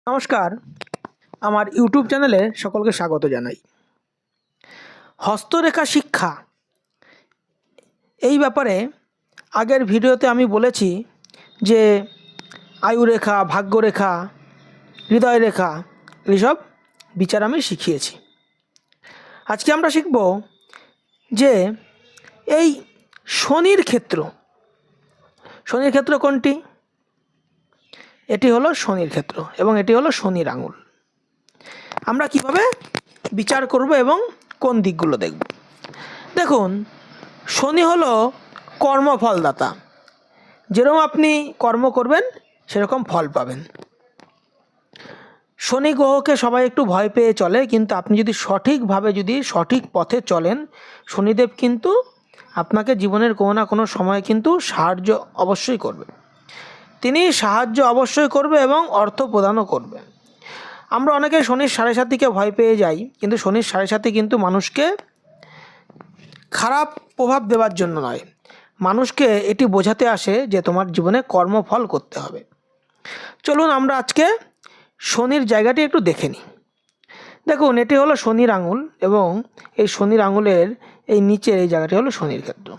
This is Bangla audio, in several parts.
নমস্কার, আমার ইউটিউব চ্যানেলে সকলকে স্বাগত জানাই। হস্তরেখা শিক্ষা এই ব্যাপারে আগের ভিডিওতে আমি বলেছি যে আয়ুরেখা, ভাগ্যরেখা, হৃদয় রেখা এইসব বিচার আমি শিখিয়েছি। আজকে আমরা শিখব যে এই শনির ক্ষেত্র কোনটি? এটি হলো শনির ক্ষেত্র এবং এটি হলো শনির আঙুল। আমরা কিভাবে বিচার করব এবং কোন দিকগুলো দেখব। দেখুন, শনি হলো কর্মফলদাতা। যেরকম আপনি কর্ম করবেন সেরকম ফল পাবেন। শনি গ্রহকে সবাই একটু ভয় পেয়ে চলে, কিন্তু আপনি যদি সঠিকভাবে সঠিক পথে চলেন, শনিদেব কিন্তু আপনাকে জীবনের কোনো না কোনো সময় কিন্তু সাহায্য অবশ্যই করবে। তিনি সাহায্য অবশ্যই করবে এবং অর্থ প্রদানও করবে। আমরা অনেকে শনির 7.5কে ভয় পেয়ে যাই, কিন্তু শনির 7.5 কিন্তু মানুষকে খারাপ প্রভাব দেওয়ার জন্য নয়, মানুষকে এটি বোঝাতে আসে যে তোমার জীবনে কর্মফল করতে হবে। চলুন আমরা আজকে শনির জায়গাটি একটু দেখে নিই। দেখুন, এটি হলো শনির আঙুল এবং এই শনির আঙুলের এই নিচের এই জায়গাটি হলো শনির ক্ষেত্র।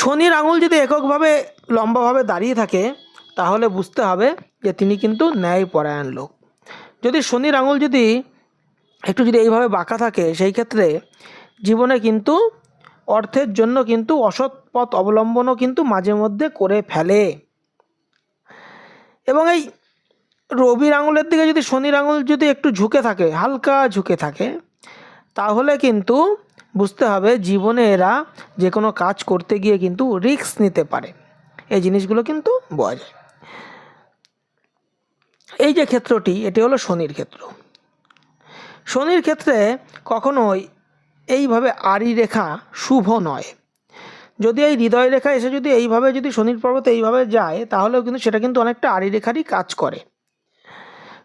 শনির আঙুল যদি এককভাবে লম্বাভাবে দাঁড়িয়ে থাকে তাহলে বুঝতে হবে যে তিনি কিন্তু ন্যায়পরায়ণ লোক। যদি শনির আঙুল একটু এইভাবে বাঁকা থাকে, সেই ক্ষেত্রে জীবনে কিন্তু অর্থের জন্য কিন্তু অসৎ পথ অবলম্বনও কিন্তু মাঝে মধ্যে করে ফেলে। এবং এই রবির আঙুলের দিকে যদি শনির আঙুল একটু ঝুঁকে থাকে, হালকা ঝুঁকে থাকে, তাহলে কিন্তু বুঝতে হবে জীবনে এরা যে কোনো কাজ করতে গিয়ে কিন্তু রিস্ক নিতে পারে। এই জিনিসগুলো কিন্তু বোঝা যায়। এই যে ক্ষেত্রটি, এটি হলো শনির ক্ষেত্র। শনির ক্ষেত্রে কখনোই এইভাবে আড়ি রেখা শুভ নয়। যদি এই হৃদয় রেখা এসে এইভাবে শনির পর্বতে এইভাবে যায়, তাহলেও কিন্তু সেটা কিন্তু অনেকটা আড়ি রেখারই কাজ করে।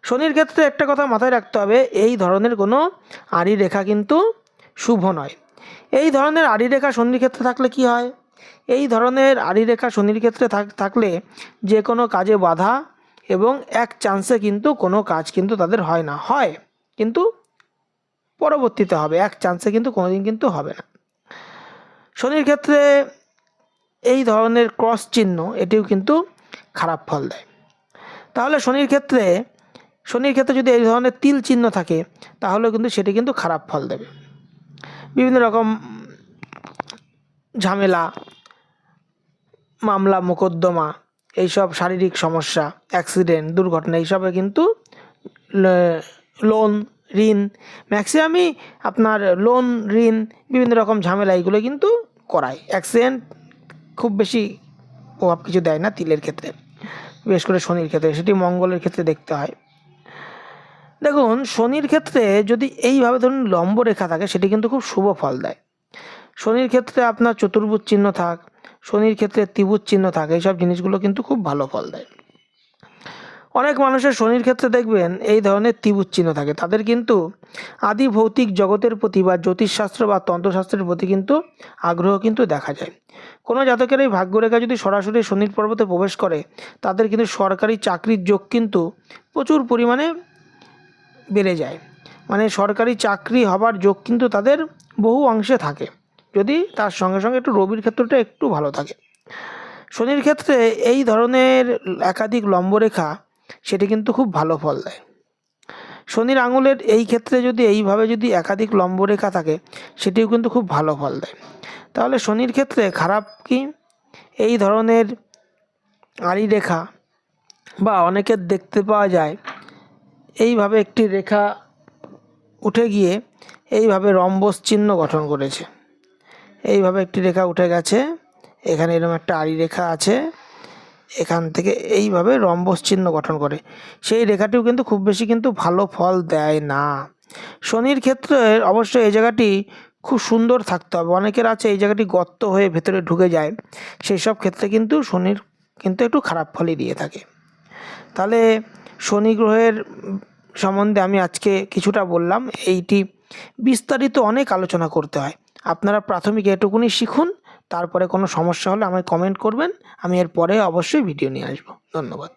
শনির ক্ষেত্রে একটা কথা মাথায় রাখতে হবে, এই ধরনের কোনো আড়ি রেখা কিন্তু শুভ নয়। এই ধরনের আড়ি রেখা শনির ক্ষেত্রে থাকলে কি হয়? এই ধরনের আড়ি রেখা শনির ক্ষেত্রে থাকলে যে কোনো কাজে বাধা এবং এক চান্সে কিন্তু কোনো কাজ কিন্তু তাদের হয় না, হয় কিন্তু পরবর্তীতে হবে, এক চান্সে কিন্তু কোনোদিন কিন্তু হবে না। শনির ক্ষেত্রে এই ধরনের ক্রস চিহ্ন এটিও কিন্তু খারাপ ফল দেয়। তাহলে শনির ক্ষেত্রে যদি এই ধরনের তিল চিহ্ন থাকে তাহলে কিন্তু সেটি কিন্তু খারাপ ফল দেবে। বিভিন্ন রকম ঝামেলা, মামলা মোকদ্দমা, এইসব শারীরিক সমস্যা, অ্যাক্সিডেন্ট, দুর্ঘটনা, এইসবে কিন্তু লোন, ঋণ, ম্যাক্সিমামই আপনার লোন, ঋণ, বিভিন্ন রকম ঝামেলা এইগুলো কিন্তু করায়। অ্যাক্সিডেন্ট খুব বেশি প্রভাব কিছু দেয় না তিলের ক্ষেত্রে, বিশেষ করে শনির ক্ষেত্রে, সেটি মঙ্গলের ক্ষেত্রে দেখতে হয়। দেখুন, শনির ক্ষেত্রে যদি এইভাবে ধরুন লম্ব রেখা থাকে, সেটি কিন্তু খুব শুভ ফল দেয়। শনির ক্ষেত্রে আপনার চতুর্ভুজ চিহ্ন থাক, শনির ক্ষেত্রে ত্রিভুজ চিহ্ন থাকে, এইসব জিনিসগুলো কিন্তু খুব ভালো ফল দেয়। অনেক মানুষের শনির ক্ষেত্রে দেখবেন এই ধরনের ত্রিভুজ চিহ্ন থাকে, তাদের কিন্তু আদি ভৌতিক জগতের প্রতি বা জ্যোতিষশাস্ত্র বা তন্ত্রশাস্ত্রের প্রতি কিন্তু আগ্রহ কিন্তু দেখা যায়। কোনো জাতকের এই ভাগ্যরেখা যদি সরাসরি শনির পর্বতে প্রবেশ করে, তাদের কিন্তু সরকারি চাকরির যোগ কিন্তু প্রচুর পরিমাণে বেড়ে যায়। মানে সরকারি চাকরি হবার যোগ কিন্তু তাদের বহু অংশে থাকে, যদি তার সঙ্গে সঙ্গে একটু রবির ক্ষেত্রটা একটু ভালো থাকে। শনির ক্ষেত্রে এই ধরনের একাধিক লম্বরেখা সেটি কিন্তু খুব ভালো ফল দেয়। শনির আঙুলের এই ক্ষেত্রে এইভাবে একাধিক লম্বরেখা থাকে, সেটিও কিন্তু খুব ভালো ফল দেয়। তাহলে শনির ক্ষেত্রে খারাপ কি? এই ধরনের আড়ি রেখা বা অনেকের দেখতে পাওয়া যায় এইভাবে একটি রেখা উঠে গিয়ে এইভাবে রম্বস চিহ্ন গঠন করেছে। এইভাবে একটি রেখা উঠে গেছে, এখানে এরকম একটা আড়ি রেখা আছে, এখান থেকে এইভাবে রম্বস চিহ্ন গঠন করে। সেই রেখাটিও কিন্তু খুব বেশি কিন্তু ভালো ফল দেয় না। শনির ক্ষেত্রে অবশ্যই এই জায়গাটি খুব সুন্দর থাকতে হবে। অনেকের আছে এই জায়গাটি গর্ত হয়ে ভেতরে ঢুকে যায়, সেই সব ক্ষেত্রে কিন্তু শনির কিন্তু একটু খারাপ ফলই দিয়ে থাকে। তাহলে শনি গ্রহের সম্বন্ধে আমি আজকে কিছুটা বললাম। এইটি বিস্তারিত অনেক আলোচনা করতে হয়, আপনারা প্রাথমিক এটুকুনি শিখুন, তারপরে কোনো সমস্যা হলে আমায় কমেন্ট করবেন, আমি এর পরে অবশ্যই ভিডিও নিয়ে আসবো। ধন্যবাদ।